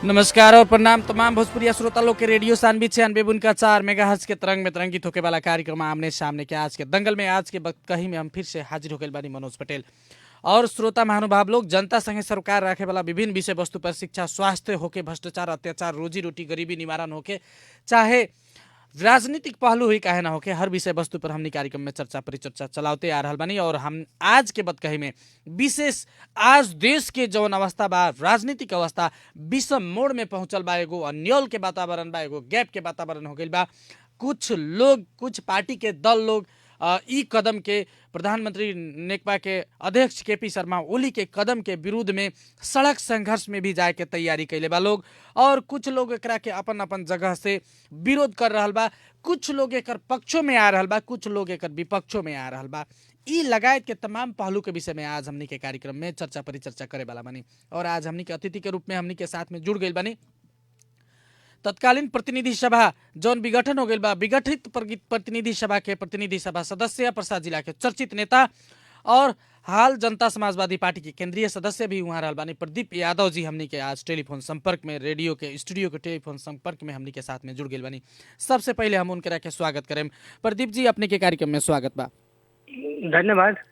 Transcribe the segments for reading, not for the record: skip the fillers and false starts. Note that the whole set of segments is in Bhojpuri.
नमस्कार और प्रणाम तमाम भोजपुरिया श्रोता लोग के रेडियो सानवी 96.4 मेगाहर्ट्ज के तरंग में तरंगित होके वाला कार्यक्रम आमने सामने के आज के दंगल में आज के वक्त कहीं में हम फिर से हाजिर होकर बानी मनोज पटेल और श्रोता महानुभाव लोग जनता संगे सरकार रखे वाला विभिन्न विषय वस्तु पर शिक्षा स्वास्थ्य होके भ्रष्टाचार अत्याचार रोजी रोटी गरीबी निवारण होके चाहे राजनीतिक पहलू ही काहे ना होके हर विषय वस्तु पर हमनी कार्यक्रम में चर्चा परिचर्चा चलाते आ रहल बानी और हम आज के बतकही में विशेष आज देश के जौन अवस्था बा राजनीतिक अवस्था विषम मोड़ में पहुंचल बा एगो अन्यल के वातावरण बा एगो गैप के वातावरण हो गइल बा। कुछ लोग कुछ पार्टी के दल लोग ई कदम के प्रधानमंत्री नेकपा के अध्यक्ष केपी शर्मा ओली के कदम के विरुद्ध में सड़क संघर्ष में भी जाए के तैयारी कैले बा लोग और कुछ लोग एकरा के अपन अपन जगह से विरोध कर रहल बा। कुछ लोग एकर पक्षों में आ रहल बा, कुछ लोग एकर विपक्षों में आ रहल बा। ई लगायत के तमाम पहलू के विषय में आज हमनी के कार्यक्रम में चर्चा परिचर्चा करे वाला बानी और आज हमनी के अतिथि के रूप में हमनी के साथ में जुड़ गइल बानी तत्कालीन प्रतिनिधि सभा जौन विघटन हो गइल बा विघटित प्रतिनिधि सभा के प्रतिनिधि सभा सदस्य प्रसाद जिला के चर्चित नेता और हाल जनता समाजवादी पार्टी के केंद्रीय सदस्य भी वहाँ रहल बानी प्रदीप यादव जी हमनी के आज टेलीफोन संपर्क में रेडियो के स्टूडियो के टेलीफोन संपर्क में हमनी के साथ में जुड़ गइल बानी। सबसे पहले हम उनके के स्वागत करें। प्रदीप जी अपने के कार्यक्रम में स्वागत बा। धन्यवाद।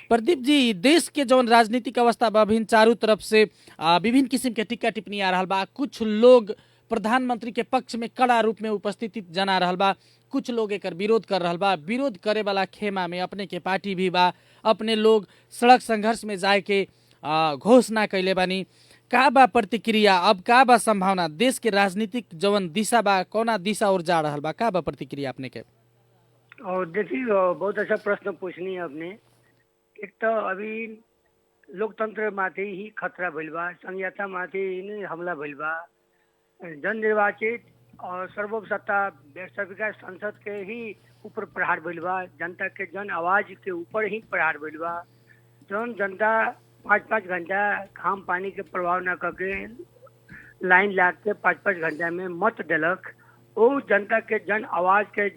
प्रदीप जी देश के जौन राजनीतिक अवस्था बा विभिन्न चारों तरफ से विभिन्न किस्म के टिक्का टिप्पणी आ रहल बा। कुछ लोग प्रधानमंत्री के पक्ष में कड़ा रूप में उपस्थिति जना रहल बा, कुछ लोग एकर विरोध कर रहल बा। विरोध करे वाला खेमा में अपने के पार्टी भी बा, अपने लोग सड़क संघर्ष में जाए के घोषणा कैले बानी। का बा प्रतिक्रिया, अब का बा संभावना, देश के राजनीतिक जवन दिशा बा कौना दिशा और जा रहल बा, का बा प्रतिक्रिया अपने के? और देखिए बहुत अच्छा प्रश्न पूछनी है आपने। एक तो अभी लोकतंत्र माथि ही खतरा भइल बा, संहिता माथि ही हमला भइल बा। जन निर्वाचित और सर्वोपसत्ता व्यवस्थापिका संसद के ही ऊपर प्रहार भइल बा, जनता के जन आवाज के ऊपर ही प्रहार भइल बा। जौन जनता 5-5 घंटा घाम पानी के प्रभाव न करके लाइन लाग के 5-5 घंटा में मत दिलक, वो जनता के जन आवाज के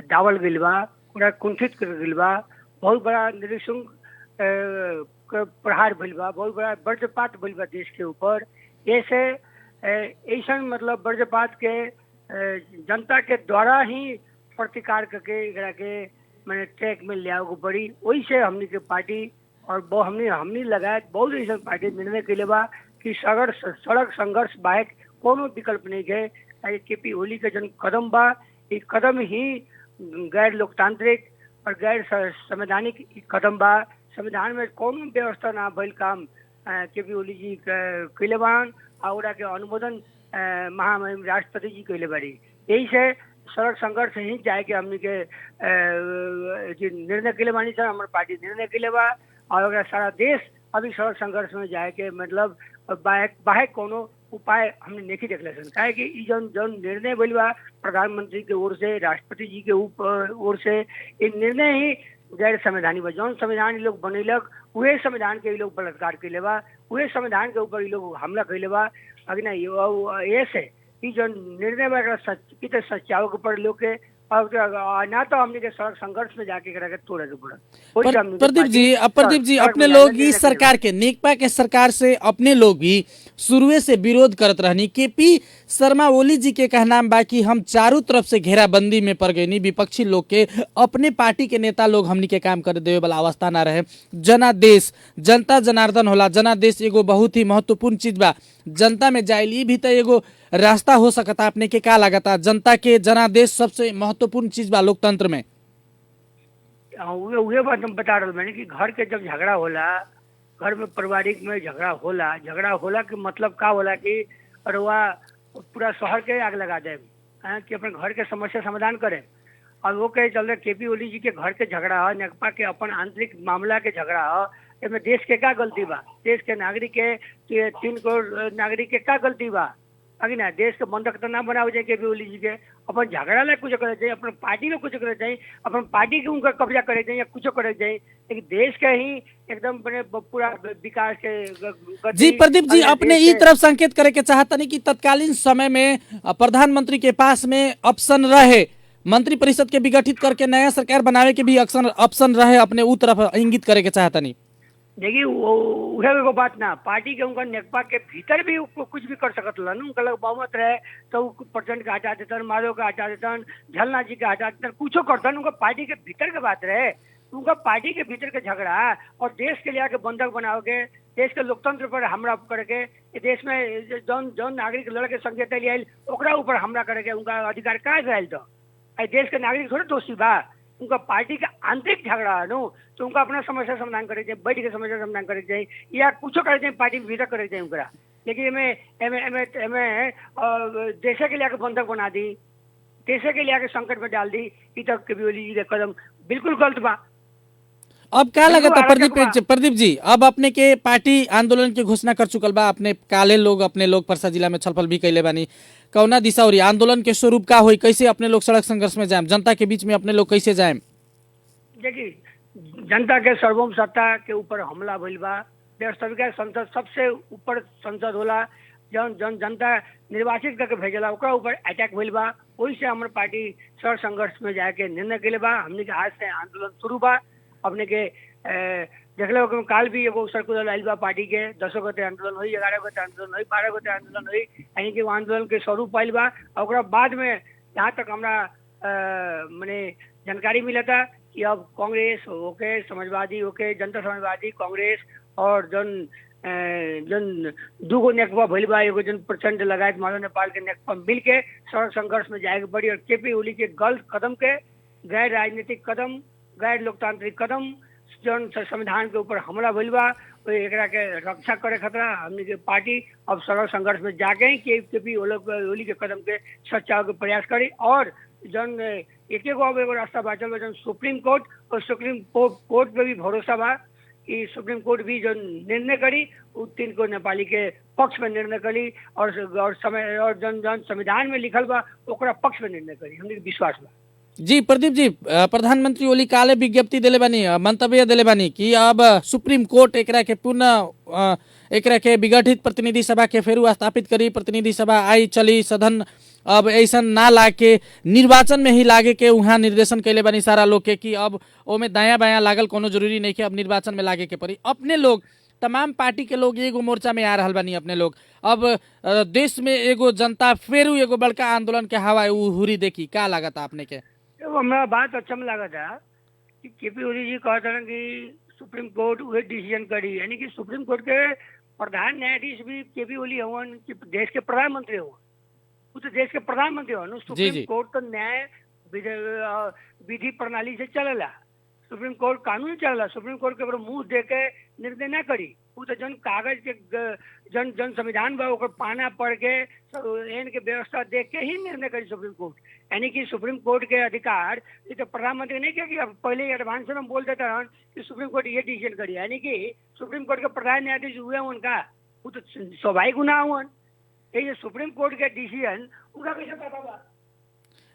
दावल गइल बा, पूरा कुंठित कर गइल बा। बहुत बड़ा निरीक्षण प्रहार भइल बा, बहुत बड़ा वज्रपात भइल बा देश के ऊपर। ऐसे ऐसा मतलब वज्रपात के जनता के द्वारा ही प्रतिकार करके एकरा के मैंने ट्रैक में ले आओ पड़ी। वही से हमनी के पार्टी और हमनी लगाए बहुत ऐसा पार्टी निर्णय कैले बा कि सड़क संघर्ष बाहेक कोनो विकल्प नहीं है। केपी ओली के जन कदम बा, ये कदम ही गैर लोकतांत्रिक और गैर संवैधानिक कदम बा। संविधान में कोनो व्यवस्था ना भइल काम केपी ओली जी कैले बान और के अनुमोदन महामहिम राष्ट्रपति जी कैले बारी। यही से सड़क संघर्ष ही जाए के हमनी के निर्णय कैले बानी। सर हमारे पार्टी निर्णय कैले बा और सारा देश अभी सड़क संघर्ष में जाए के मतलब बाहेक कोनो उपाय हमने नहीं देखले सन। काहे कि ई जौन निर्णय भइल बा प्रधानमंत्री के ओर से राष्ट्रपति जी के ओर से ये निर्णय ही गैर संवैधानिक बा। जौन संविधान ये लोग बनैलक उहे संविधान के ये लोग बलात्कार कैले बा, उहे संविधान के ऊपर ये लोग हमला कैले बा। अभी ना ये से ई जो निर्णय बा एकरा सच्चावे के पड़ लोग के और ना तो हमने के सड़क संघर्ष में जाके करा के तोड़े के पड़ा। प्रदीप जी अपने लोग इस सरकार के नेकपा के सरकार से अपने लोग भी शुरुए से विरोध करत रहनी। केपी शर्मा ओली जी के कहना बा कि हम चारों तरफ से घेराबंदी में पड़ गई, विपक्षी लोग के अपने पार्टी के नेता लोग हमनी के काम कर देवे वाला अवस्था ना रहे। जनादेश जनता जनार्दन होला, जनादेश एगो बहुत ही महत्वपूर्ण चीज बा। जनता में जाइली भी तो एगो रास्ता हो सकता। अपने के का लगता जनता के जनादेश सबसे महत्वपूर्ण चीज बा लोकतंत्र में? उहे बात हम बता रहे मैंने कि घर के जब झगड़ा होला, घर में पारिवारिक में झगड़ा होला कि मतलब का होला कि अरुआ पूरा शहर के आग लगा दे कि अपने घर के समस्या समाधान करे। और वो कहे चल रहे केपी ओली जी के घर के झगड़ा है, नेकपा के अपन आंतरिक मामला के झगड़ा है, इसमें देश के का गलती बा? देश के नागरिक के 3 करोड़ नागरिक के का गलती बा? अभी ना देश के बंधक तो ना बनाओ जाए केपी ओली जी के अपन झगड़ा ला कुछ करे चाहिए, अपन पार्टी में कुछ करे चाहिए, अपन पार्टी के उनका कब्जा करे चाहिए या कुछ करे चाहिए, लेकिन देश के ही एकदम बने पूरा विकास के जी। प्रदीप जी अपने ई तरफ संकेत करे के चाहता नहीं कि तत्कालीन समय में प्रधानमंत्री के पास में ऑप्शन रहे, मंत्री परिषद के विघटित करके नया सरकार बनावे के भी ऑप्शन रहे, अपने ऊ तरफ इंगित करे के चाहता नहीं? देखिए वो उहे एगो बात ना, पार्टी के उनका नेकपा के भीतर भी कुछ भी कर सकत लन, उनका लग बहुमत रहे तो प्रचंड के हटा देतन, माधव के हटा देतन, झलना जी के हटा देतन, कुछो करतन, उनका पार्टी के भीतर के बात रहे। उनका पार्टी के भीतर के झगड़ा और देश के लिए आके बंधक बनाओगे, देश के लोकतंत्र पर हमला करके, देश में जौन जौन नागरिक लड़ के संघीयता लियाइल ओकरा ऊपर हमला करके उनका अधिकार कहाँ से आयल? तो देश के नागरिक थोड़े दोषी बा, उनका पार्टी का आंतरिक झगड़ा है नो, तो उनका अपना समस्या समाधान करे चाहिए, बैठ के समस्या समाधान करे चाहिए या कुछ करे चाहिए, पार्टी के भीतर करे चाहिए उनका। लेकिन एमे एमे एमे एमे देश के लिए आके बंधक बना दी, देश के लिए आके संकट में डाल दी, ये तो केपी ओली जी का कदम बिल्कुल गलत बा। अब क्या लगा था प्रदीप जी, अब अपने के पार्टी आंदोलन की घोषणा कर चुकल बा, अपने काले लोग अपने लोग परसा जिला में छलफल भी कैले बानी, कौना दिशा और आंदोलन के स्वरूप का होई, कैसे अपने लोग सड़क संघर्ष में जाए, जनता के बीच में अपने लोग कैसे जाए? देखिए जनता के सार्वभौम सत्ता के ऊपर हमला भइल बा, व्यवस्थापिका संसद सबसे ऊपर संसद होला, जौन जन जनता निर्वाचित करके भेजला ओकरा ऊपर अटैक भइल बा। वही से हमारे पार्टी सड़क संघर्ष में जाके निर्णय के बा, हमने के आज से आंदोलन शुरू बा। अपने के देख लो काल भी एगो सर्कुलर आइल बा पार्टी के, 10 गते आंदोलन हुई, 11 गते आंदोलन हुई, 12 गते आंदोलन हुई, यानी कि वो आंदोलन के स्वरूप आइल बा। और बाद में जहाँ तक हमरा मैंने जानकारी मिला था कि अब कांग्रेस होके, समाजवादी होके, जनता समाजवादी, कांग्रेस और जन जन दूगो नेकपा भइल बा, एगो जन प्रचंड लगायत माधव नेपाल के नेकपा मिल के सड़क संघर्ष में जाएगी बड़ी। और केपी ओली के गलत कदम के, गैर राजनीतिक कदम, गैर लोकतांत्रिक कदम, जौन संविधान के ऊपर हमला भइल बा, एकरा के रक्षा करे खतरा हमने के पार्टी अब सड़क संघर्ष में जाके केपी ओली के कदम के सच्चाव के प्रयास करी। और जौन एक अब एगो रास्ता बाचल बा, जौन सुप्रीम कोर्ट, और सुप्रीम कोर्ट पे भी भरोसा बा कि सुप्रीम कोर्ट भी जो निर्णय करी उ 3 को नेपाली के पक्ष में निर्णय करी, और समय और जन जन संविधान में लिखल बा ओकरा पक्ष में निर्णय करी, हमने विश्वास बा। जी प्रदीप जी, प्रधानमंत्री ओली काले विज्ञप्ति दिले बानी, मंतव्य दिले बानी कि अब सुप्रीम कोर्ट एकरा के पुनः एकरा के विघटित प्रतिनिधि सभा के फेरू स्थापित करी, प्रतिनिधि सभा आई चली, सदन अब ऐसा ना लागे निर्वाचन में ही लागे के वहाँ निर्देशन कैले बानी सारा लोग के कि अब ओमे दाया बाया लागल कोनो जरूरी नहीं कि अब निर्वाचन में लागे के पड़ी। अपने लोग तमाम पार्टी के लोग एगो मोर्चा में आ रहा बानी, अपने लोग अब देश में एगो जनता फेरू एगो बड़का आंदोलन के हवा हुरी देखी, का लागत आपने के? हमारा बात अच्छा में लगा था कि केपी ओली जी कहा था कि सुप्रीम कोर्ट वही डिसीजन करी, यानी कि सुप्रीम कोर्ट के प्रधान न्यायाधीश भी केपी ओली हवन, देश के प्रधानमंत्री हो, वो तो देश के प्रधानमंत्री हो। सुप्रीम कोर्ट तो न्याय विधि प्रणाली से चलेला, सुप्रीम कोर्ट कानून चलेला, सुप्रीम कोर्ट के मुंह दे के निर्णय ना करी, वो तो जन कागज के जन जन संविधान बा ओकर पाना पढ़ के एन के व्यवस्था देख के ही निर्णय करी सुप्रीम कोर्ट। यानी कि सुप्रीम कोर्ट के अधिकार ये तो प्रधानमंत्री नहीं कि अब पहले एडवांस में बोल देता है कि सुप्रीम कोर्ट ये डिसीजन करी, यानी कि सुप्रीम कोर्ट के प्रधान न्यायाधीश हुए उनका वो तो स्वाभाविक गुना हुआ, ये सुप्रीम कोर्ट के डिसीजन उनका कैसे पता बा?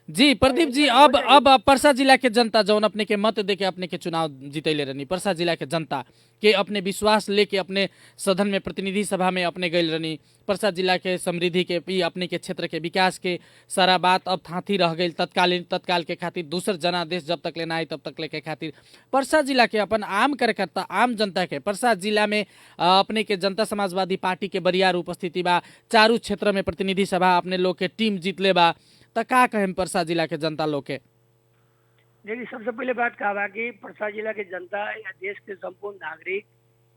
जी प्रदीप जी, अब परसा जिला के जनता जौन अपने के मत दे के अपने के चुनाव जीतैले रहनी, परसा जिला के जनता के अपने विश्वास लेके अपने सदन में प्रतिनिधि सभा में अपने गई रहनी, परसा जिला के समृद्धि के भी अपने के क्षेत्र के विकास के सारा बात अब थाथी रह गई, तत्काल के खातिर दूसर जनादेश जब तक लेना आई तब तक लेके खातिर परसा जिला के अपन आम कार्यकर्ता आम जनता के परसा जिला में अपने के जनता समाजवादी पार्टी के बरियार उपस्थिति बा, चारू क्षेत्र में प्रतिनिधि सभा अपने लोग के टीम जीतले बा, तो का कहें परसा जिला के जनता लोग के? देखिए सबसे पहले बात कहा बा कि परसा जिला के जनता या देश के संपूर्ण नागरिक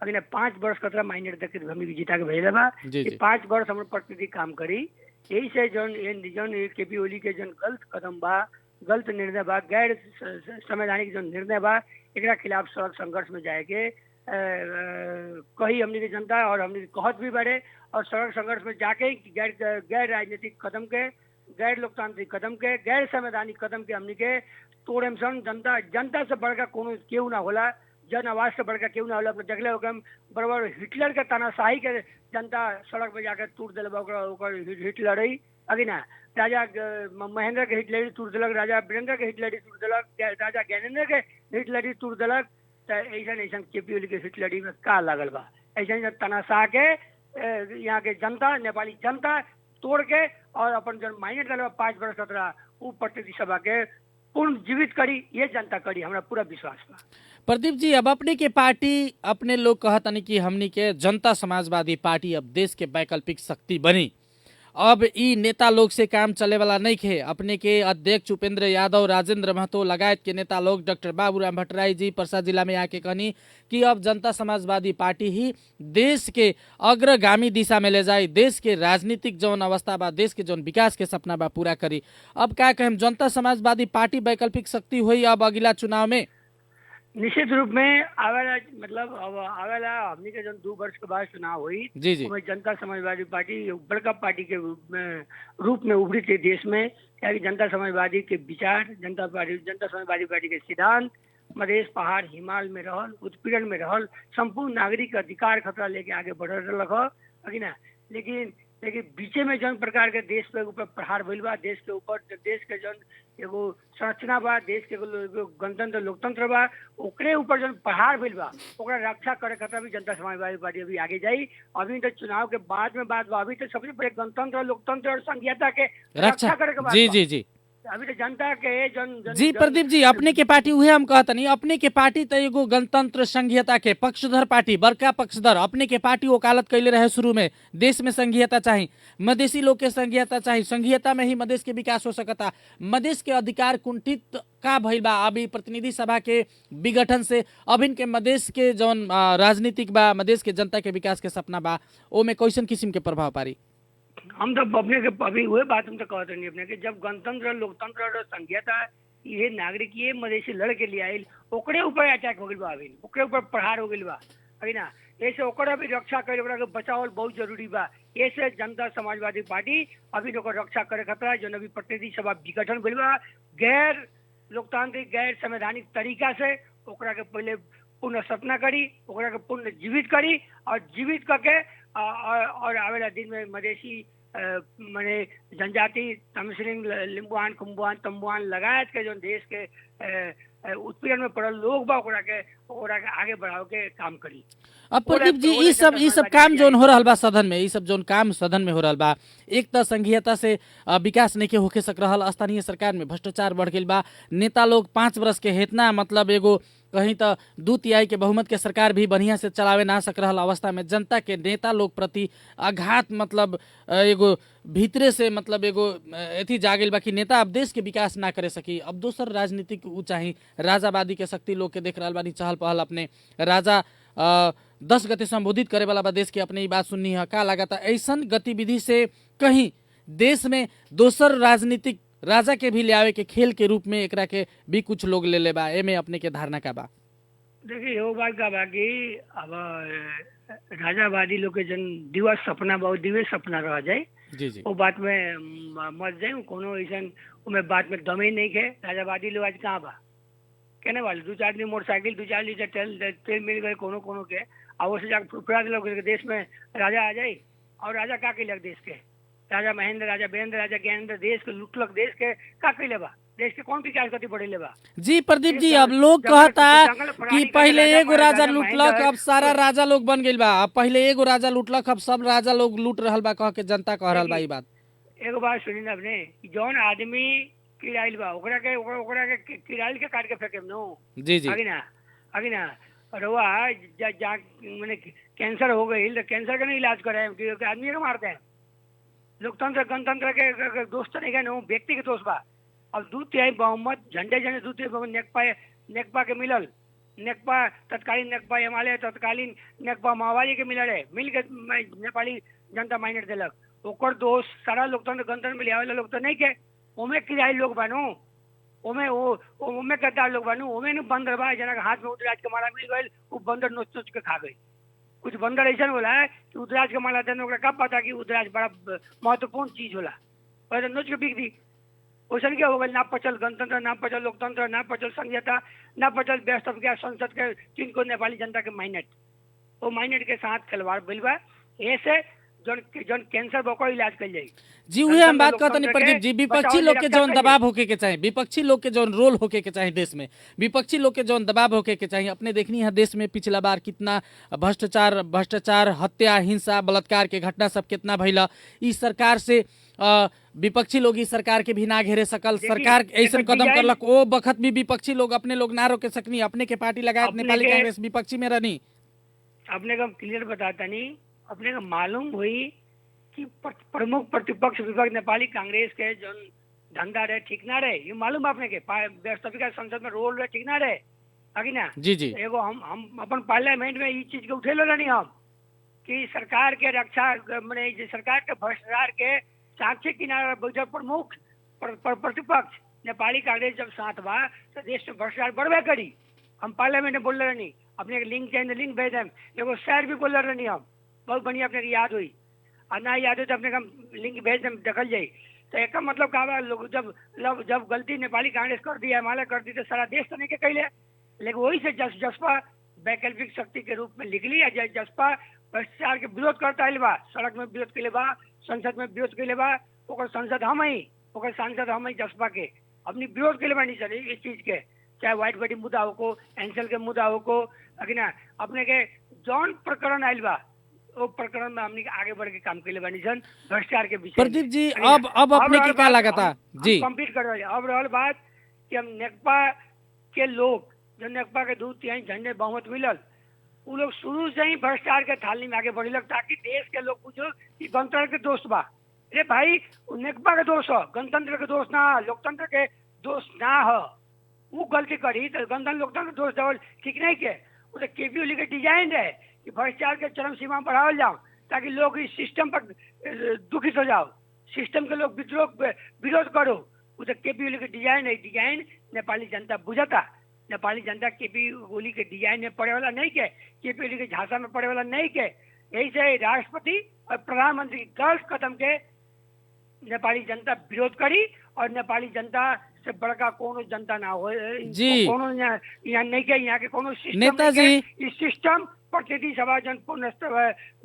अगले 5 वर्ष खतरा माइनर तक हमने जीता के भेजा बा कि 5 वर्ष हमारे प्रतिनिधि काम करी। यही से जौन केपी ओली के जौन गलत कदम बा, गलत निर्णय बा, गैर संवैधानिक जो निर्णय बा, एकरा खिलाफ सड़क संघर्ष में जाएके कही हमने की जनता और हमने कहत भी बढ़े, और सड़क संघर्ष में जाके गैर राजनीतिक कदम के, गैर लोकतांत्रिक कदम के, गैर संवैधानिक कदम के हमने के तोड़े सन। जनता से बढ़कर कोनो केहू ना होला, जन आवाज से बढ़कर केहू ना होला। अपने देखले हो बराबर हिटलर के तानाशाही के जनता सड़क पे जाकर तोड़ दिल, हिटलर ही अभी ना राजा महेंद्र के हिटलरी तोड़ दिलक, राजा वीरेंद्र के हिटलरी तोड़ दिलक, राजा ज्ञानेंद्र के हिटलरी तोड़ दिलक। तो ऐसा केपी ओली के हिटलरी में का लागल बा? ऐसा तनाशाह के यहाँ के जनता, नेपाली जनता तोड़ के और अपन जन माइनर दल 5 वर्ष खतरा वो प्रतिनिधि सभा के पुनर्जीवित करी, ये जनता करी, हमरा पूरा विश्वास बा। प्रदीप जी, अब अपने के पार्टी, अपने लोग कहतनी कि हमनी के जनता समाजवादी पार्टी अब देश के वैकल्पिक शक्ति बनी, अब ई नेता लोग से काम चले वाला नहीं खे। अपने के अध्यक्ष उपेंद्र यादव, राजेंद्र महतो लगायत के नेता लोग, डॉक्टर बाबूराम भट्टराई जी पर्सा जिला में आके कहनी कि अब जनता समाजवादी पार्टी ही देश के अग्रगामी दिशा में ले जाए, देश के राजनीतिक जौन अवस्था बा, देश के जौन विकास के सपना बा पूरा करी। अब क्या कहें, जनता समाजवादी पार्टी वैकल्पिक शक्ति हुई अब अगला चुनाव में? निश्चित रूप में आवेला, मतलब अब आवेला हमनी के जन 2 वर्ष के बाद चुनाव हुई, जी जी उसमें जनता समाजवादी पार्टी बड़का पार्टी के रूप में उभरी थी देश में। क्या कि जनता समाजवादी के विचार, जनता समाजवादी पार्टी के सिद्धांत मधेश, पहाड़, हिमालय में रहल, उत्पीड़न में रहल, संपूर्ण नागरिक अधिकार खतरा लेके आगे बढ़ रहा है ना। लेकिन बीचे में जन प्रकार के देश पे ऊपर प्रहार भइल बा, देश के ऊपर देश के जन एगो संरचना बा, देश के एगो गणतंत्र लोकतंत्र बा, ओकरे ऊपर जन प्रहार भइल बा, ओकरा रक्षा करे खातिर भी जनता समाजवादी पार्टी अभी आगे जाई। अभी तो चुनाव के बाद में बात बा, अभी तो सबसे पहले गणतंत्र, लोकतंत्र और संघीयता के रक्षा करे के बात जी बा। जी जी अभी तो जनता के जी प्रदीप जी, अपने के पार्टी उहे हम कहतनी, अपने के पार्टी तो एगो गणतंत्र संघीयता के पक्षधर पार्टी, बड़का पक्षधर। अपने के पार्टी वकालत कैले रहे शुरू में, देश में संघीयता चाहिए, मधेसी लोग के संघीयता चाहिए, संघीयता में ही मधेश के विकास हो सकता। मधेश के अधिकार कुंठित का भइल बा अभी प्रतिनिधि सभा के विघटन से। अभिन के मधेश के जौन राजनीतिक बा, मधेश के जनता के विकास के सपना बा, ओमे कैसन किस्म के प्रभाव पारी? हम तो अपने के अभी वही बात हम तो कहते नहीं अपने के, जब गणतंत्र, लोकतंत्र और संघीयता ये नागरिक ये मधेसी लड़ के लिए आयल, ओकरे ऊपर अटैक हो गई बा, अभी ओकरे ऊपर प्रहार हो गई बा, है ना। ऐसे ओकरा भी रक्षा करे, ओकरा के बचाव बहुत जरूरी बा। ऐसे जनता समाजवादी पार्टी अभी ओकर रक्षा करे खतरा जो अभी प्रतिनिधि सभा विघटन भइल बा, गैर लोकतांत्रिक, गैर संवैधानिक तरीका से ओकरा के पहले पुनः स्थापना करी, ओकरा के पुनः जीवित करी और जीवित करके और आवेला दिन में मधेसी माने जनजाति, तमसिलिंग, लिम्बुआन, कुम्बुआन, तम्बुआन लगायत के जो देश के उत्पीड़न में पड़ल लोग बा, ओकरा के आगे बढ़ाव के काम करी। अब प्रदीप जी, ई सब काम जोन हो रहा बा सदन में, ई सब जोन काम सदन में हो रहा बा, एक तो संघीयता से विकास नहीं के होके सक रहा, स्थानीय सरकार में भ्रष्टाचार बढ़ गई बा, नेता लोग 5 वर्ष के हेतना मतलब एगो कहीं तो 2/3 के बहुमत के सरकार भी बढ़िया से चलावे ना सक रहा अवस्था में जनता के नेता लोग प्रति आघात मतलब एगो भीतरे से मतलब एगो एथी जागिल बा कि नेता अब देश के विकास ना करे सकी। अब दोसर राजनीतिक ऊ चाही, राजावादी के शक्ति लोग के देख रहा बानी, चहल पहल अपने राजा 10 गते संबोधित करे वाला बा देश के, अपने ये बात सुननी है का लागत ऐसन गतिविधि से कहीं देश में दोसर राजनीतिक राजा के भी लियावे के खेल के रूप में एकरा के भी कुछ लोग ले ले बा, एमे अपने के धारणा का बा? देखिए वो बात का बा कि अब राजावादी लोग के जन दिवस सपना बहुत दिवस सपना रह जाए, जी जी वो बात में मत जाए, कोनो ऐसा उमें बात में दम ही नहीं है। राजावादी लोग आज कहाँ बा, कहने वाले 2-4 आदमी मोटरसाइकिल, 2-4 लीटर तेल मिल गए कोनो कोनो के, और से जाकर फुफड़ा लोग देश में राजा आ जाए। और राजा का कैलक देश के, राजा महेंद्र, राजा वीरेंद्र, राजा ज्ञानेंद्र देश के लुटलक, देश के का कैले बा, देश के कौन विकास गति बढ़ेले बा? जी प्रदीप जी, अब लोग कहता कि पहले एगो राजा लुटलक, अब सारा राजा लोग बन गइल बा, अब पहले एगो राजा लुटलक, अब सब राजा लोग लूट रहल बा, कह के जनता कह रहल बा। ई बात एगो बात सुनी ना अपने, जौन आदमी किराइल बा ओकरा के किराइल के काट के फेंके नो। जी जी आगे ना रवा मैंने कैंसर हो गई तो कैंसर का नहीं इलाज करे, आदमी के मारते हैं। लोकतंत्र गणतंत्र के दोस्त नहीं गए, व्यक्ति के दोस्त बा। अब 2/3 बहुमत झंडे 2/3 बहुमत नेकपा के मिलल, नेकपा तत्कालीन नेकपा हिमालय, तत्कालीन नेकपा माओवादी के मिलल है, मिल के नेपाली जनता माइनर दिलक, ओकर दोस्त सारा लोकतंत्र गणतंत्र में लियावे लोग तो नहीं के, ओमे किराए लोग बानू, ओमे गद्दार लोग बानू, ओमे न बंदर बा जना के हाथ में उदराज के माला मिल गई, वो बंदर नोच के खा गई। कुछ बंदर ऐसा होला है कि उदराज के माला देने ओकरा कब पता कि उदराज बड़ा महत्वपूर्ण चीज होला, पहले नोच के बिक दी। वैसा क्या हो गया, ना पचल गणतंत्र, ना पचल लोकतंत्र, ना पचल संघीयता, ना पचल व्यस्त संसद के 3 को नेपाली जनता के माइनेट, वो माइनेट के साथ खिलवाड़ भइल बा। ऐसे जौन जौन कैंसर बा ओकर इलाज कइल जाई। जी वही हम बात कहते नहीं प्रदीप जी, विपक्षी लोग के जौन दबाव होके के चाहिए, विपक्षी लोग के जौन रोल होके के चाहिए देश में, विपक्षी लोग के जौन दबाव होके के चाहिए। अपने देखनी है देश में पिछला बार कितना भ्रष्टाचार, हत्या, हिंसा, बलात्कार के घटना सब कितना भइला। इस सरकार से विपक्षी लोग इस सरकार के भी ना घेरे सकल, सरकार ऐसा कदम करलक, वो बखत भी विपक्षी लोग अपने लोग ना रोके सकनी, अपने के पार्टी लगाए नेपाली कांग्रेस विपक्षी में रहनी। अपने को क्लियर बताता नहीं, अपने को मालूम हुई कि प्रमुख प्रतिपक्ष विपक्ष नेपाली कांग्रेस के जो धंधा रहे ठीक ना रहे, ये मालूम है अपने के व्यवस्थापिका संसद में रोल रहे ठीक ना रहे, आगे ना जी जी एगो हम अपन पार्लियामेंट में ये चीज के उठेलो नहीं हम कि सरकार के रक्षा मैंने सरकार के भ्रष्टाचार के साक्षी किनारा बैठल प्रमुख प्रतिपक्ष नेपाली कांग्रेस जब साथ बा तो देश में भ्रष्टाचार बढ़बे करी। हम पार्लियामेंट में बोल रहे नहीं, अपने लिंक चाहिए लिंक भेज दें, एगो शहर भी बोल रहे नहीं हम, बहुत बढ़िया अपने की याद हुई, और ना याद हो तो अपने का लिंक भेज दें देखल जाये। तो एक मतलब का लोग जब गलती नेपाली कांग्रेस कर दी, हिमालय कर दी तो सारा देश तो नहीं के कैले, लेकिन वही से जसपा वैकल्पिक शक्ति के रूप में निकली है। जसपा भ्रष्टाचार के विरोध करता है बा, सड़क में विरोध के लिए बा, संसद में विरोध के लिए बा, ओकर संसद हम ही, ओकर सांसद हम ही जसपा के अपनी विरोध के लिए नहीं चले इस चीज के, चाहे व्हाइट बॉडी मुद्दा हो को, एंसल के मुद्दा हो को, ना अपने के जौन प्रकरण आयल बा वो प्रकरण में हमने आगे बढ़ के काम के लिए बनी सन भ्रष्टाचार के विषय। प्रदीप जी अब अपने के क्या लागता जी कंप्लीट कर रहे। अब रहल बात कि हम नेकपा के लोग जो नेकपा के 2/3 झंडे बहुमत मिलल, वो लोग शुरू से ही भ्रष्टाचार के थाली में आगे बढ़े ताकि देश के लोग पूछो कि गणतंत्र के दोस्त बा। अरे भाई नेकपा के दोस्त हो, गणतंत्र के दोस्त ना, लोकतंत्र के दोस्त ना हो। वो गलती करी तो गणतंत्र लोकतंत्र दोस्त देवल ठीक नहीं के, वो तो केपी ओली के डिजाइन है कि भ्रष्टाचार के चरम सीमा बढ़ावल जाओ ताकि लोग इस सिस्टम पर दुखित हो जाओ, सिस्टम के लोग विरोध करो। वो तो केपी ओली के डिजाइन है, डिजाइन नेपाली जनता बुझता, नेपाली जनता केपी ओली के डिजाइन में पड़े वाला नहीं के, केपी ओली के झांसा में पड़े वाला नहीं के। यही से राष्ट्रपति और प्रधानमंत्री गलत कदम के नेपाली जनता विरोध करी और नेपाली जनता से बड़का कोनो जनता ना हो जी। कोनो यहाँ नहीं के, यहाँ के कोनो सिस्टम नेताजी इस सिस्टम प्रतिनिधि सभा जन पूर्ण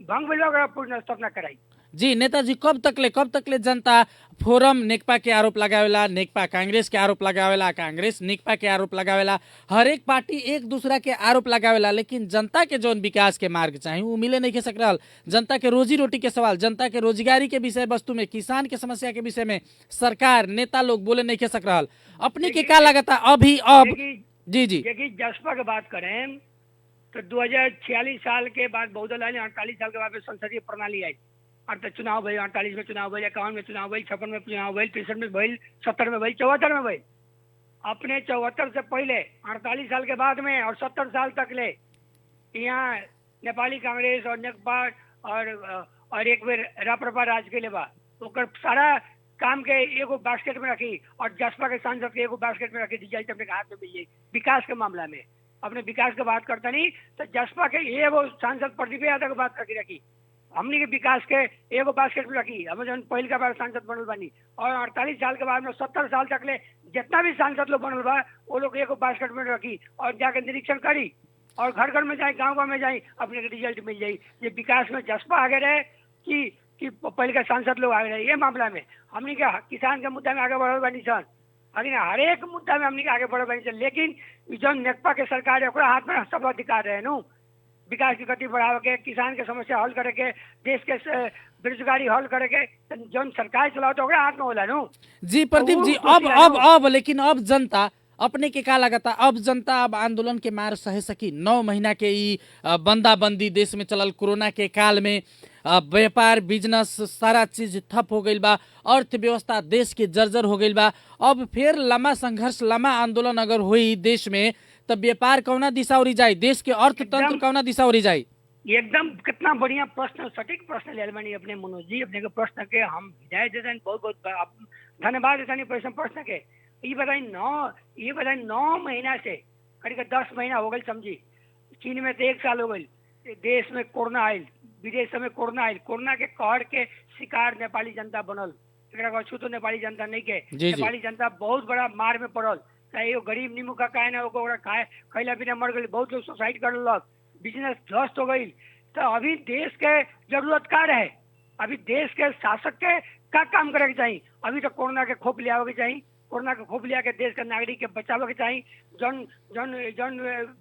भंग में पूर्ण स्थापना कराई। जी नेताजी कब तकले जनता फोरम नेकपा के आरोप लगावेला, नेकपा कांग्रेस के आरोप लगावेला, कांग्रेस नेकपा के आरोप लगावेला, हर एक पार्टी एक दूसरा के आरोप लगावेला, लेकिन जनता के जौन विकास के मार्ग चाहिए वो मिले नहीं के सक रहा। जनता के रोजी रोटी के सवाल, जनता के रोजगारी के विषय वस्तु में, किसान के समस्या के विषय में सरकार नेता लोग बोले नहीं के सक रहा। अपने के क्या लगता अभी अब जी जी जसपा की बात करें तो 2046 साल के बाद बहुदल आए, 48 साल के बाद संसदीय प्रणाली आई, चुनाव भइल, 48 में चुनाव भइल, 51 में चुनाव भइल, 56 में चुनाव भइल, 63 में भइल, 70 में भइल, 74 में भइल। अपने 74 से पहले 48 साल के बाद में और 70 साल तक ले यहाँ नेपाली कांग्रेस और नेकपा और एक बेर राप्रपा राज के लेबा ओकर सारा काम के एगो बास्केट में रखी और जसपा के सांसद के एगो बास्केट में रखी दी जाए अपने हाथ में मिल जाए। विकास के मामला में अपने विकास की बात करता नहीं तो जसपा के एगो सांसद प्रदीप यादव की बात करके रखी, हमने के विकास के एगो बास्केट में रखी, हम जन पहल का बार सांसद बनल बानी और 48 साल के बाद में 70 साल तक ले जितना भी सांसद लोग बनल बा वो लोग एगो बास्केट में रखी और जाके निरीक्षण करी और घर घर में जाए, गाँव गाँव में जाए, अपने के रिजल्ट मिल जाये। ये विकास में जसपा आगे रहे कि पहले का सांसद लोग आगे रहे। ये मामला में हमने के किसान के मुद्दा में आगे बढ़ल बानी सन, हर एक मुद्दा में हमने आगे बढ़ल बानी सन, लेकिन जो नेकपा के सरकार है ओकरा हाथ में सब अधिकार रहे नु विकास की गति बढ़ावे के, किसान के समस्या हल करे के, देश के बेरोजगारी हल करे के, जौन सरकार चलाओ तो हाथ में होला नु। जी प्रदीप जी अब लेकिन अब जनता अपने के का लगता अब जनता अब आंदोलन के मार सहे सकी? 9 महीना के ई बंदाबंदी देश में चलल, कोरोना के काल में व्यापार बिजनेस सारा चीज ठप हो गई बा, अर्थव्यवस्था देश के जर्जर हो गई बा। अब फिर लंबा संघर्ष लंबा आंदोलन अगर हुई देश में तब व्यापार कौना दिशा उड़ी जाए, देश के अर्थतंत्र कौना दिशा उड़ी जाए? एकदम कितना बढ़िया प्रश्न, सटीक प्रश्न ले बानी अपने मनोज जी। अपने के प्रश्न के हम विदाई देते बहुत बहुत धन्यवाद देते प्रश्न के। ये बताई 9 महीना से करीब 10 महीना हो गई समझी। चीन में तो 1 साल हो गई, देश में कोरोना आयल, विदेश में कोरोना आयल, कोरोना के कहर के शिकार नेपाली जनता बनल, एक तो नेपाली जनता नहीं के, नेपाली जनता बहुत बड़ा मार में पड़ल। चाहे वो गरीब नीमू का खाए ना खैला बिना मर गई, बहुत लोग सुसाइड कर लग, बिजनेस ध्वस्त हो गई। तो अभी देश के जरूरत का रहे, अभी देश के शासक के का काम करे के चाहिए। अभी तो कोरोना के खोप लिया के चाहिए, कोरोना के खोप लिया के देश के नागरिक के बचावे के चाहिए। जन जन जन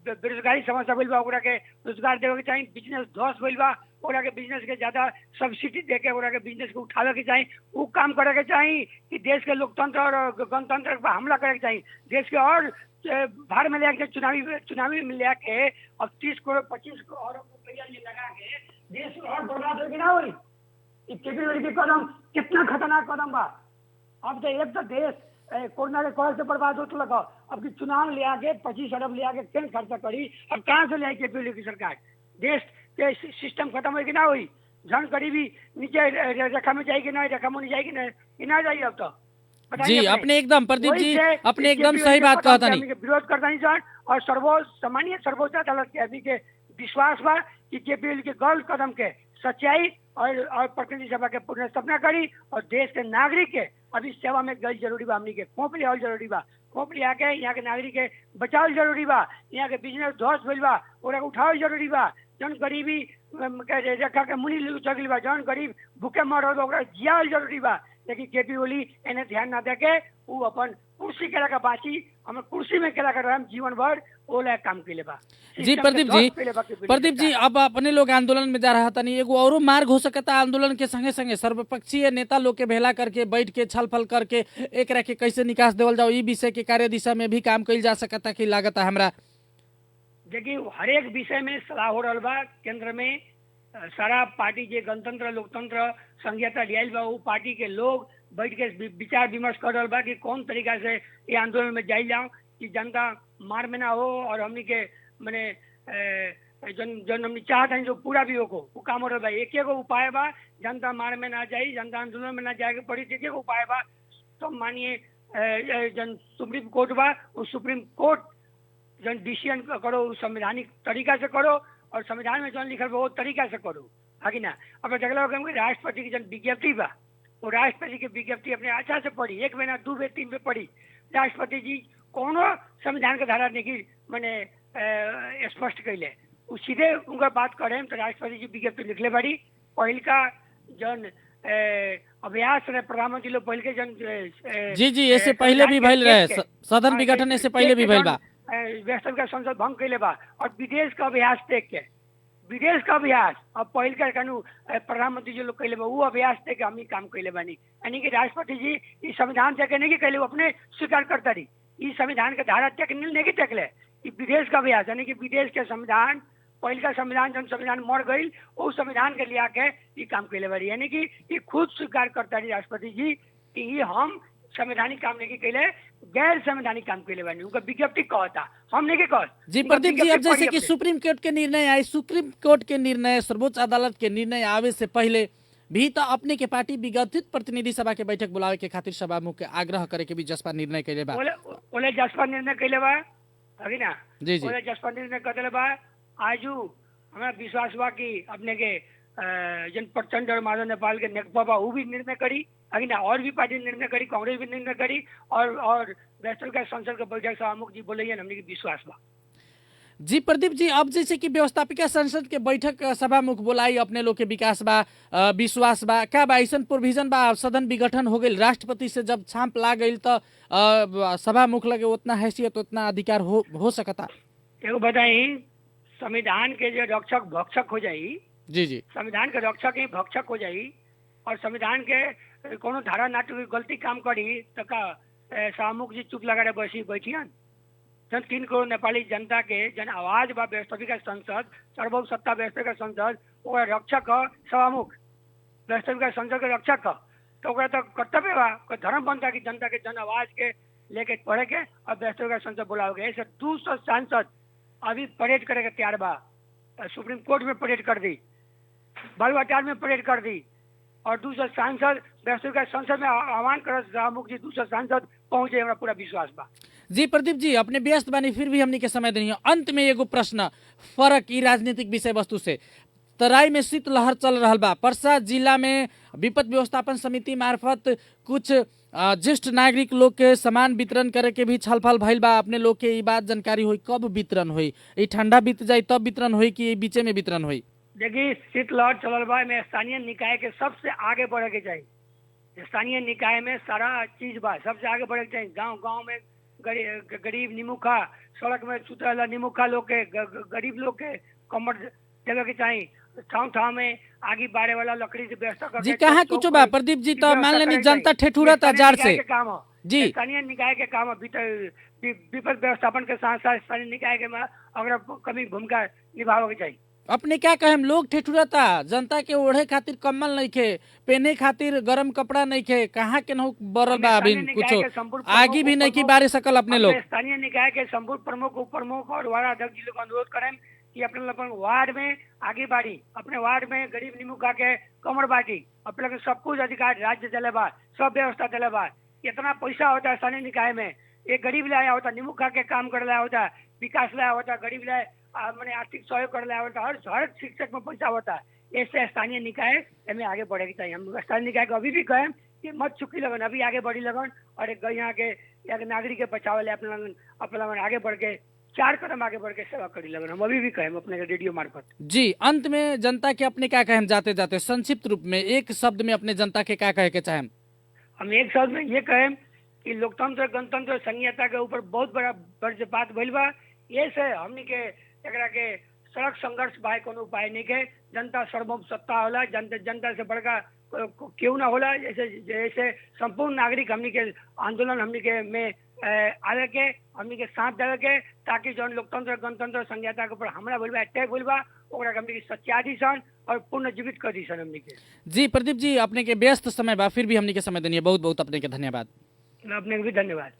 बेरोजगारी समस्या भइल बा ओकरा के रोजगार देवे के चाहिए। बिजनेस ध्वस्त भइल बा ओकरा के बिजनेस के ज्यादा सब्सिडी दे के ओकरा के बिजनेस के उठावे के चाहिए। वो काम करे के चाहिए कि देश के लोकतंत्र और गणतंत्र पर हमला करे के चाहिए। देश के और भार में ले चुनावी में ले के अब 30 करोड़ 25 करोड़ रुपया लगा के देश और बर्बाद होगी ना हुई। केपीओली के कदम कितना खतरनाक कदम बा। अब तो एक तो देश कोरोना के कॉल से बर्बाद होते लगा। अब की चुनाव ले आके 25 अरब ले आके क्या खर्चा करी। अब कहाँ से ले केपीओली की सरकार। देश के सिस्टम खत्म होगी ना हुई। जन गरीबी नीचे रेखा में जाएगी ना, रेखा में नहीं जाएगी ना, ना जाइए अब तो। जी अपने एकदम प्रदीप जी अपने एकदम सही बात कहता नहीं विरोध करता नहीं सर। और सर्वोच्च अदालत के अभी के विश्वास बा कि केपीएल के गलत कदम के सच्चाई और प्रतिनिधि सभा के पुनर्स्थापना करी और देश के नागरिक के अभी सेवा में गल जरूरी बा। हमनी के खोप लिया जरूरी बा, खोप लिया के यहाँ के नागरिक के बचाव जरूरी बा। यहाँ के बिजनेस ध्वस्त भइल बा ओकरा उठाव जरूरी बा। जन गरीबी रेखा के मुनि चल बा, जन गरीब भूखे मर ओकरा जियावल जरूरी बा। लेकिन केपी ओली एने ध्यान ना दे के वो अपन कुर्सी के लगा बाची हम कुर्सी में के लगा हम जीवन भर ओला काम के ले बा। जी प्रदीप जी अब अपने लोग आंदोलन में जा रहा था नहीं एगो और मार्ग हो सकता आंदोलन के संगे संगे सर्वपक्षीय नेता लोग के भेला करके बैठ के छलफल करके एक रखे कैसे निकास देवल जाओ ई विषय के कार्य दिशा में भी काम कइल जा सकता कि लागत है हमरा। देखिए हर एक विषय में सलाह हो रहा बा। केंद्र में सारा पार्टी के गणतंत्र लोकतंत्र संघीयता लियाल बा वो पार्टी के लोग बैठ के विचार विमर्श कर रहा बा कि कौन तरीका से ये आंदोलन में जाइल जाओ कि जनता मार में ना हो और हमनी के मैंने जन हमनी चाहते हैं जो पूरा भी हो वो काम हो रहा बा। एक एगो उपाय बा जनता मार में ना जाए, जनता आंदोलन में ना जाए के पड़ी। एक एगो उपाय बा तो मानिए जन सुप्रीम कोर्ट बा उस सुप्रीम कोर्ट जन डिसीजन करो संवैधानिक तरीका से करो और संविधान में जन लिखल बा वो तरीका से करो है कि ना। अब देखला राष्ट्रपति की जन विज्ञप्ति बा वो राष्ट्रपति की विज्ञप्ति अपने अच्छा से पढ़ी, 1 महीना 2 बे 3 बे पढ़ी। राष्ट्रपति जी कोनो संविधान के धारा नहीं मैंने स्पष्ट कैले वो सीधे उनका बात करें तो राष्ट्रपति जी विज्ञप्ति लिखले बाड़ी। पहल का जन अभ्यास रहे प्रधानमंत्री लोग पहल के जन जी ऐसे पहले भी भइल रहे सदन विघटन ऐसे पहले भी भइल बा व्यवस्था का संसद भंग कैले बा और विदेश का अभ्यास देख के विदेश का अभ्यास अब पहल का कानू प्रधानमंत्री जी लोग कैले बा वो अभ्यास देख के हम ही काम कैले बानी। यानी कि राष्ट्रपति जी इस संविधान तक नहीं कैले वो अपने स्वीकार करता रही इस संविधान के धारा तक नहीं तकले विदेश का अभ्यास। यानी कि विदेश के संविधान पहल का संविधान जन संविधान मर गई वो संविधान के लिया के ये काम कैले बारी। यानी कि ये खुद स्वीकार करता रही राष्ट्रपति जी कि ये हम संवैधानिक काम नहीं कैले गैर संवैधानिक काम कैले बानी। उनका विज्ञप्ति कहता हम नहीं कह जी प्रदीप जी। अब जैसे कि सुप्रीम कोर्ट के निर्णय आए, सुप्रीम कोर्ट के निर्णय सर्वोच्च अदालत के निर्णय आवे से पहले भी तो अपने के पार्टी विगठित प्रतिनिधि सभा के बैठक बुलावे के खातिर सभामुख के आग्रह करे के भी जसपा निर्णय कैले बा। ओले जसपा निर्णय कैले बा है ना। जी जी ओले जसपा निर्णय कैले बा। आजू हमारा विश्वास बा कि अपने के जन प्रचंड और माधव नेपाल के नेकपा बा वो भी निर्णय करी है ना। और भी पार्टी निर्णय करी, कांग्रेस भी निर्णय करी और वेस्टर्न का संसद के बैठक सभामुख जी बोले हमने की विश्वास बा। जी प्रदीप जी अब जैसे कि व्यवस्थापिका संसद के बैठक सभामुख बोलाई अपने लोग के विकास बा विश्वास बा का बा ऐसा प्रोविजन बा सदन विघटन हो गई राष्ट्रपति से जब छाप ला गई तो सभामुख लगे उतना हैसियत उतना अधिकार हो सकता। एगो बताई संविधान के जो रक्षक भक्षक हो जाई जी जी संविधान के रक्षक ही भक्षक हो जाई और संविधान के कोनो धारा नाटक गलती काम करी तो का सभामुख जी चुप लगा रहे बैठियन। जन 3 करोड़ नेपाली जनता के जन आवाज बा व्यवस्थापिका संसद सर्वोच्च सत्ता व्यवस्थापिका संसद वो रक्षक सभामुख व्यवस्थापिका संसद के रक्षक तो तो कर्तव्य बा कोई धर्म बनता कि जनता के जन आवाज के लेके पढ़े के और व्यवस्थापिका संसद बुलाओगे। ऐसे 200 सांसद अभी परेड करे के तैयार बा। सुप्रीम कोर्ट में परेड कर दी, बालुवाटार में परेड कर दी और 200 सांसद व्यवस्थापिका संसद में आह्वान कर सभामुख जी 200 सांसद पहुंचे हमारा पूरा विश्वास बा। जी प्रदीप जी अपने व्यस्त बानी फिर भी हमनी के समय देनी अंत में एगो प्रश्न फर्क ई राजनीतिक विषय वस्तु से तराई में शीतलहर चल रहा बा। पर्सा जिला में विपद व्यवस्थापन समिति मार्फत कुछ ज्येष्ठ नागरिक लोग के सामान वितरण करे के भी छलफल भइल बा। अपने लोग के ई बात जानकारी हुई कब वितरण हुई? ई ठंडा बीत जाए तब वितरण हुई कि बीचे में वितरण हुई? देखिए शीतलहर चलल बा में स्थानीय निकाय के सबसे आगे बढ़े के चाहिए। स्थानीय निकाय में सारा चीज बा, सबसे आगे बढ़े के चाहिए। गांव गांव में गरीब निमुखा, सड़क में सुतला निमुखा लोग के, गरीब लोग के कमर देवे के चाहिए। ठाव ठाव में आगे बाड़े वाला लकड़ी से व्यवस्था करके जी कहाँ कुछ बा प्रदीप जी, तो मान लेनी जनता ठेठुरा था जार से काम हो जी। स्थानीय निकाय के काम विपद व्यवस्थापन के साथ साथ स्थानीय निकाय के में अगर कभी भूमिका निभावे के चाहिए। अपने क्या कहे, लोग ठेठुरा था, जनता के ओढ़े खातिर कम्बल नहीं खे, पहने खातिर गरम कपड़ा नहीं खे, कहाँ के न बरल बा अभी कुछ आगे भी नहीं की बारे सकल अपने लोग। स्थानीय निकाय के संपूर्ण प्रमुख उप प्रमुख और वार्ड अध्यक्ष जी लोग अनुरोध करें कि अपने लोग वार्ड में आगे बढ़ी, अपने वार्ड में गरीब निमुखा के कमर बाटी, अपने लोग सब कुछ अधिकार राज्य चले बा, सब व्यवस्था चले बा। इतना पैसा होता है स्थानीय निकाय में, एक गरीब लाया होता, निमुखा के काम कर लाया होता, विकास लाया होता, गरीब लाया मैंने आर्थिक सहयोग कर लाया होता, हर शिक्षक में पैसा होता है। ऐसे स्थानीय निकाय हमें आगे बढ़ेगी चाहिए। हम स्थानीय निकाय को अभी भी कहें कि मत चुकी लगन, अभी आगे बढ़ी लगन और एक यहाँ के नागरिक के बचाव ले अपने लगन आगे बढ़ के 4 कदम आगे बढ़ के सेवा करी लगन। हम अभी भी कहें अपने रेडियो मार्फत। जी अंत में जनता के अपने क्या कहें, जाते जाते संक्षिप्त रूप में एक शब्द में अपने जनता के क्या कहे के चाहें? हम एक शब्द में ये कहें कि लोकतंत्र गणतंत्र संहिता के ऊपर बहुत बड़ा वज्रपात भइल बा। ये से हमनी के एकरा के सड़क संघर्ष बाय कोनो उपाय नहीं के। जनता सर्वोपरि सत्ता होला, जनता से बड़का क्यों ना होला। जैसे संपूर्ण नागरिक हमनी के आंदोलन हमनी के में आवे के, हमनी के साथ देवे के, ताकि जौन लोकतंत्र गणतंत्र संहिता के ऊपर हमला भइल बा, अटैक भइल बा, ओकरा हमनी के सच्चा दी सन और पूर्ण जीवित कर दी सन हमनी के। जी प्रदीप जी अपने के व्यस्त समय बा, फिर भी हमनी के समय देनी, बहुत बहुत अपने के धन्यवाद। अपने को भी धन्यवाद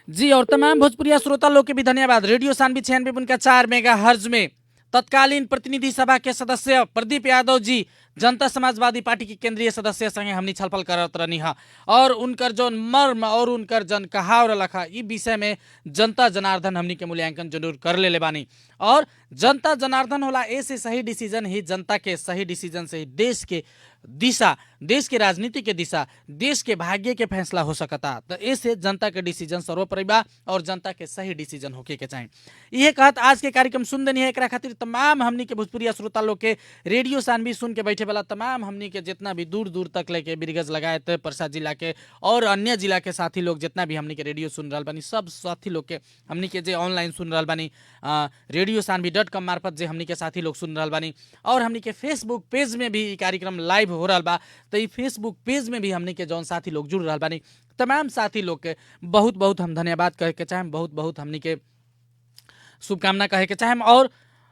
जी। और तमाम भोजपुरिया श्रोता लोग के भी धन्यवाद। रेडियो सानवी 96.4 मेगाहर्ट्ज में तत्कालीन प्रतिनिधि सभा के सदस्य प्रदीप यादव जी जनता समाजवादी पार्टी की केंद्रीय सदस्य संगे हमनी छलफल करत रहनी है और उनकर जो मर्म और उनकर जन कहाव रखा ई विषय में जनता जनार्दन हमनी के मूल्यांकन जरूर कर ले बानी। और जनता जनार्दन होला ऐसे सही डिसीजन ही जनता के सही डिसीजन से ही देश के दिशा, देश के राजनीति के दिशा, देश के भाग्य के फैसला हो सकता। तो ऐसे जनता के डिसीजन सर्वोपरि बा और जनता के सही डिसीजन होके के चाहिए। यह कहत आज के कार्यक्रम सुन देनी है। एक खातिर तमाम हमनी के भोजपुरिया श्रोता लोग के रेडियो सानवी सुन के बैठे वाला तमाम हमनी के जितना भी दूर दूर तक लेके बिरगज लगायत प्रसाद जिला के और अन्य जिला के साथी लोग जितना भी हमनी के रेडियो सुन रहा बानी, सब साथी लोग के हमनी के जे ऑनलाइन सुन रहा बानी रेडियो सानवी.com मार्फत जे हमनी के साथी लोग सुन रहा बानी और हमनी के फेसबुक पेज में भी कार्यक्रम लाइव हो रहा बा। तो ये फेसबुक पेज में भी हमनी के जौन साथी लोग जुड़ रहा बानी तमाम साथी लोग के बहुत बहुत हम धन्यवाद कहे के चाहें, बहुत बहुत हमनी के शुभकामना कहे के चाहें। और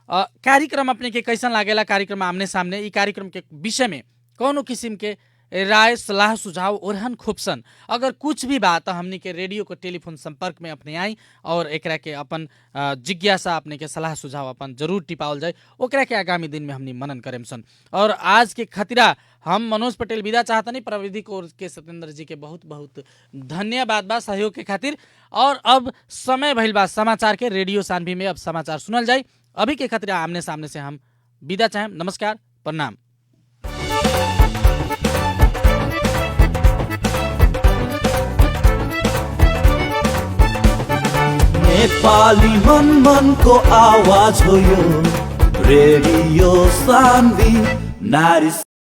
कार्यक्रम अपने के कैसन लागेला, कार्यक्रम आमने सामने ई कार्यक्रम के विषय में कोनो किस्म के राय सलाह सुझाव ओरहन खूबसन अगर कुछ भी बात हमनी के रेडियो को टेलीफोन संपर्क में अपने आई और एकरा के अपन जिज्ञासा अपने के सलाह सुझाव अपन जरूर टिपावल जाए, ओकरा के आगामी दिन में हमनी मनन करेम सन। और आज के खतिरा हम मनोज पटेल विदा चाहता नहीं, प्रविधि को के सत्येंद्र जी के बहुत बहुत धन्यवाद बा सहयोग के खातिर। और अब समय भइल बा समाचार के, रेडियो सानवी में अब समाचार सुनल जाए। अभी के खतिरा आमने सामने से हम विदा चाहें। नमस्कार, प्रणाम। नेपाली मन को आवाज हो यो रेडियो सानवी नारी